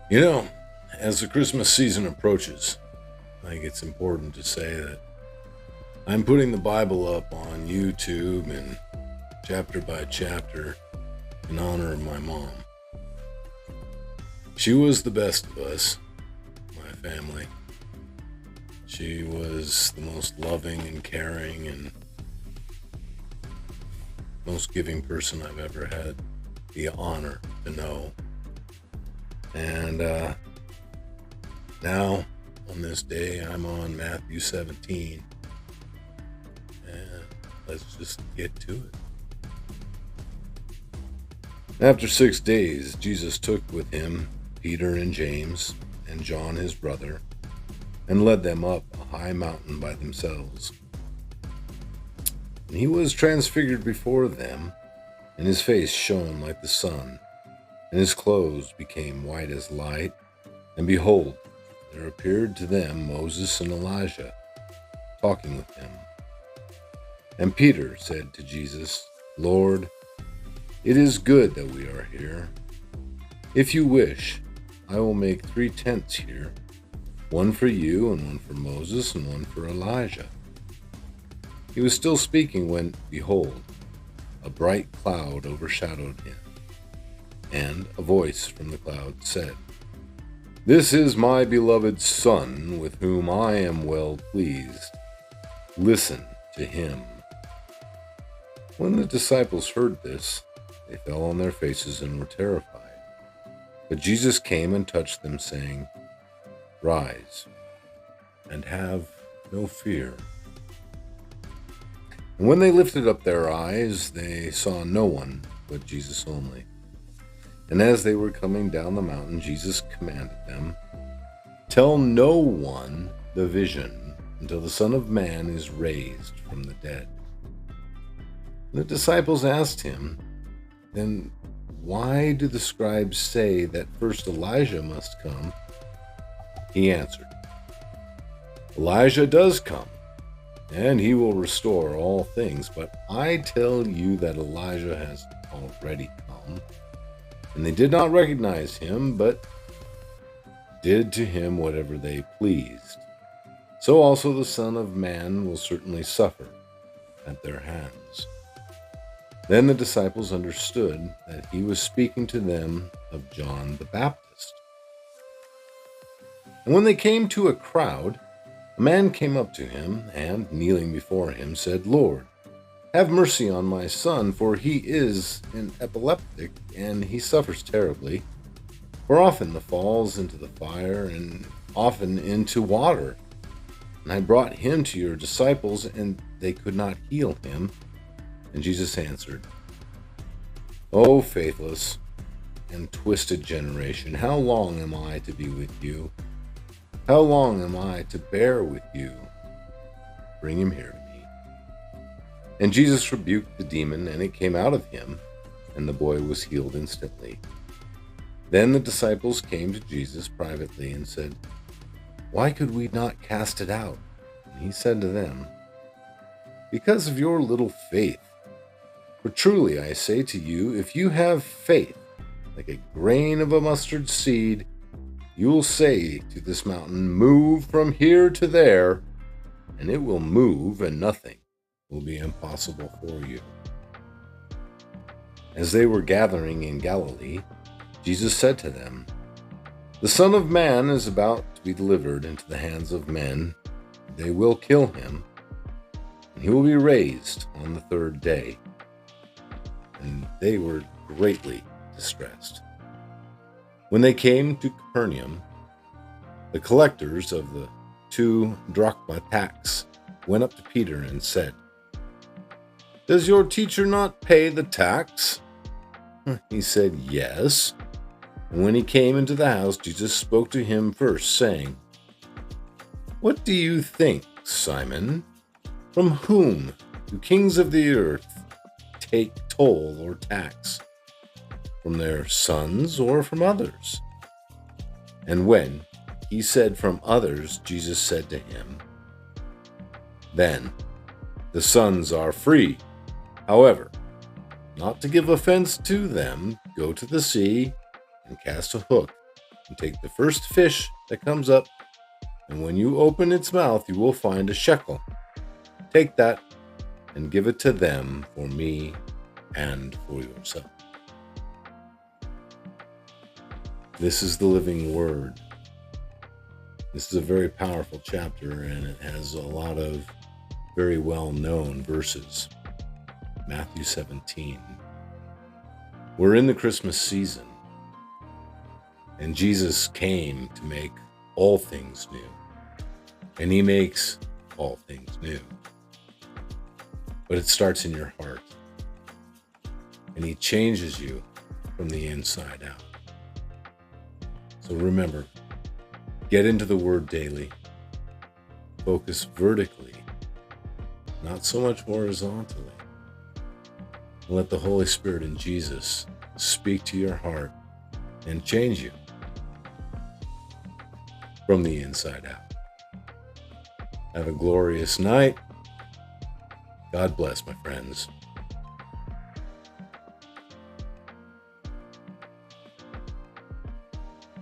You know, as the Christmas season approaches, I think it's important to say that I'm putting the Bible up on YouTube and chapter by chapter in honor of my mom. She was the best of us, my family. She was the most loving and caring and most giving person I've ever had the honor to know. And now, on this day, I'm on Mathew 17. And let's just get to it. After 6 days, Jesus took with him Peter and James and John his brother, and led them up a high mountain by themselves. And he was transfigured before them, and his face shone like the sun, and his clothes became white as light. And behold, there appeared to them Moses and Elijah, talking with him. And Peter said to Jesus, "Lord, it is good that we are here. If you wish, I will make 3 tents here, one for you, and one for Moses, and one for Elijah." He was still speaking when, behold, a bright cloud overshadowed him, and a voice from the cloud said, "This is my beloved Son, with whom I am well pleased. Listen to him." When the disciples heard this, they fell on their faces and were terrified. But Jesus came and touched them, saying, "Rise, and have no fear." And when they lifted up their eyes, they saw no one but Jesus only. And as they were coming down the mountain, Jesus commanded them, "Tell no one the vision until the Son of Man is raised from the dead." The disciples asked him, "Then why do the scribes say that first Elijah must come?" He answered, "Elijah does come, and he will restore all things. But I tell you that Elijah has already come, and they did not recognize him, but did to him whatever they pleased. So also the Son of Man will certainly suffer at their hands." Then the disciples understood that he was speaking to them of John the Baptist. And when they came to a crowd, a man came up to him, and, kneeling before him, said, "Lord, have mercy on my son, for he is an epileptic, and he suffers terribly. For often he falls into the fire, and often into water. And I brought him to your disciples, and they could not heal him." And Jesus answered, "O faithless and twisted generation, how long am I to be with you? How long am I to bear with you? Bring him here to me." And Jesus rebuked the demon, and it came out of him, and the boy was healed instantly. Then the disciples came to Jesus privately and said, "Why could we not cast it out?" And he said to them, "Because of your little faith. For truly I say to you, if you have faith like a grain of a mustard seed, you will say to this mountain, 'Move from here to there,' and it will move, and nothing will be impossible for you." As they were gathering in Galilee, Jesus said to them, "The Son of Man is about to be delivered into the hands of men. They will kill him, and he will be raised on the 3rd day." And they were greatly distressed. When they came to Capernaum, the collectors of the 2 drachma tax went up to Peter and said, "Does your teacher not pay the tax?" He said, "Yes." And when he came into the house, Jesus spoke to him first, saying, "What do you think, Simon? From whom do kings of the earth take toll or tax? From their sons or from others?" And when he said from others, Jesus said to him, "Then the sons are free. However, not to give offense to them, go to the sea and cast a hook and take the first fish that comes up, and when you open its mouth, you will find a shekel. Take that and give it to them for me and for yourself." This is the living word. This is a very powerful chapter, and it has a lot of very well-known verses. Matthew 17. We're in the Christmas season, and Jesus came to make all things new, and he makes all things new. But it starts in your heart, and he changes you from the inside out. So remember, get into the Word daily. Focus vertically, not so much horizontally. And let the Holy Spirit and Jesus speak to your heart and change you from the inside out. Have a glorious night. God bless, my friends.